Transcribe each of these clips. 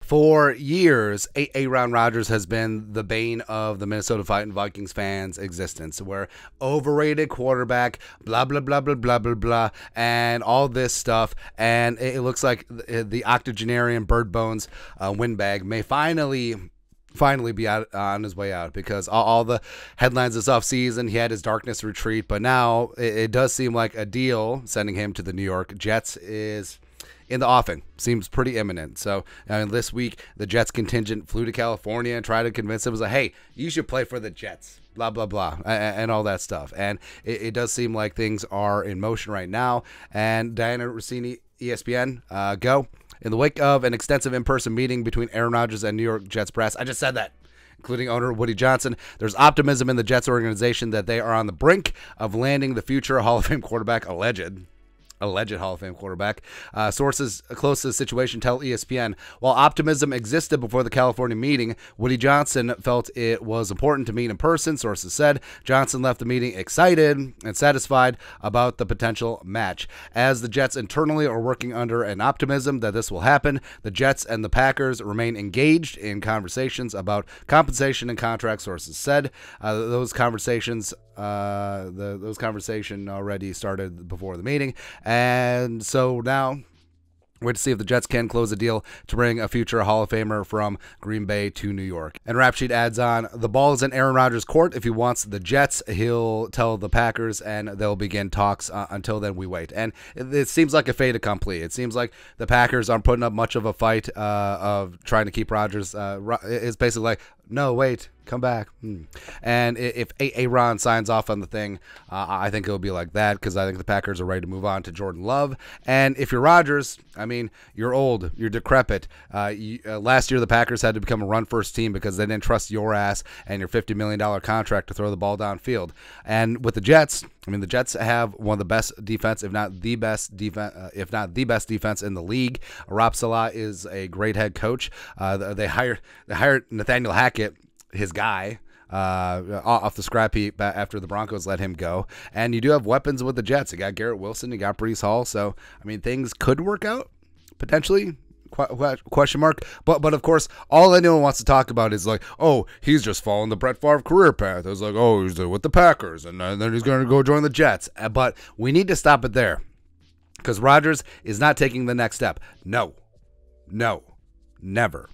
For years, Aaron Rodgers has been the bane of the Minnesota Fighting Vikings fans' existence, where overrated quarterback, blah, blah, blah, blah, blah, blah, blah, and all this stuff. And it looks like the octogenarian bird bones windbag may finally be out on his way out, because all the headlines this offseason, he had his darkness retreat, but now it does seem like a deal sending him to the New York Jets is in the offing. Seems pretty imminent. So this week, the Jets contingent flew to California and tried to convince him, was like, hey, you should play for the Jets, blah, blah, blah, and all that stuff. And it does seem like things are in motion right now. And Diana Rossini, ESPN, go. In the wake of an extensive in-person meeting between Aaron Rodgers and New York Jets press, I just said that, including owner Woody Johnson, there's optimism in the Jets organization that they are on the brink of landing the future Hall of Fame quarterback, alleged Hall of Fame quarterback. Sources close to the situation tell ESPN, while optimism existed before the California meeting, Woody Johnson felt it was important to meet in person. Sources said Johnson left the meeting excited and satisfied about the potential match. As the Jets internally are working under an optimism that this will happen, the Jets and the Packers remain engaged in conversations about compensation and contract. Sources said those conversations already started before the meeting. And so now, wait to see if the Jets can close a deal to bring a future Hall of Famer from Green Bay to New York. And Rap Sheet adds on, the ball is in Aaron Rodgers' court. If he wants the Jets, he'll tell the Packers, and they'll begin talks. Until then, we wait. And it seems like a fait accompli. It seems like the Packers aren't putting up much of a fight of trying to keep Rodgers. It's basically like, no, wait, come back. And if Aaron signs off on the thing, I think it'll be like that, because I think the Packers are ready to move on to Jordan Love. And if you're Rodgers, I mean, you're old, you're decrepit. Last year, the Packers had to become a run-first team because they didn't trust your ass and your $50 million contract to throw the ball downfield. And with the Jets, I mean, the Jets have one of the best defense, if not the best defense in the league. Rob Saleh is a great head coach. They hired Nathaniel Hackett, his guy, off the scrap heap after the Broncos let him go. And you do have weapons with the Jets. You got Garrett Wilson, you got Breece Hall. So, I mean, things could work out, potentially. Question mark. But of course, all anyone wants to talk about is like, oh, he's just following the Brett Favre career path. It was like, oh, he's with the Packers, and then he's going to go join the Jets. But we need to stop it there, because Rodgers is not taking the next step. No, never.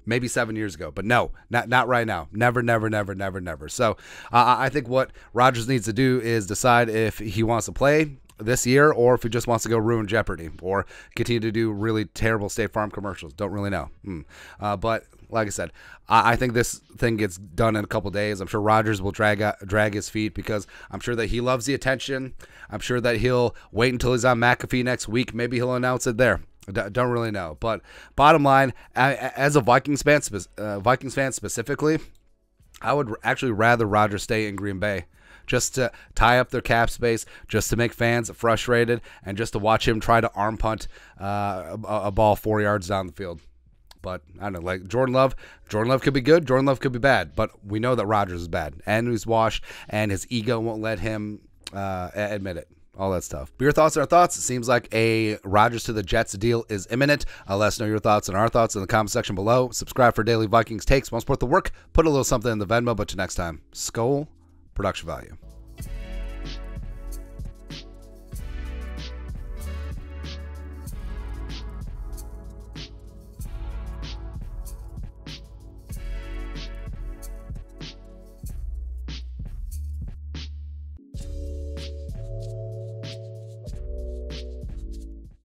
Maybe 7 years ago, but no, not right now. Never. So I think what Rodgers needs to do is decide if he wants to play this year, or if he just wants to go ruin Jeopardy or continue to do really terrible State Farm commercials. Don't really know. But like I said, I think this thing gets done in a couple days. I'm sure Rodgers will drag his feet, because I'm sure that he loves the attention. I'm sure that he'll wait until he's on McAfee next week. Maybe he'll announce it there. Don't really know. But bottom line, as a Vikings fan specifically, I would actually rather Rodgers stay in Green Bay, just to tie up their cap space, just to make fans frustrated, and just to watch him try to arm punt a ball 4 yards down the field. But I don't know, like Jordan Love could be good, Jordan Love could be bad, but we know that Rodgers is bad, and he's washed, and his ego won't let him admit it. All that stuff. But your thoughts are our thoughts. It seems like a Rodgers to the Jets deal is imminent. Let us know your thoughts and our thoughts in the comment section below. Subscribe for daily Vikings takes. Want to support the work? Put a little something in the Venmo. But till next time, Skol, production value.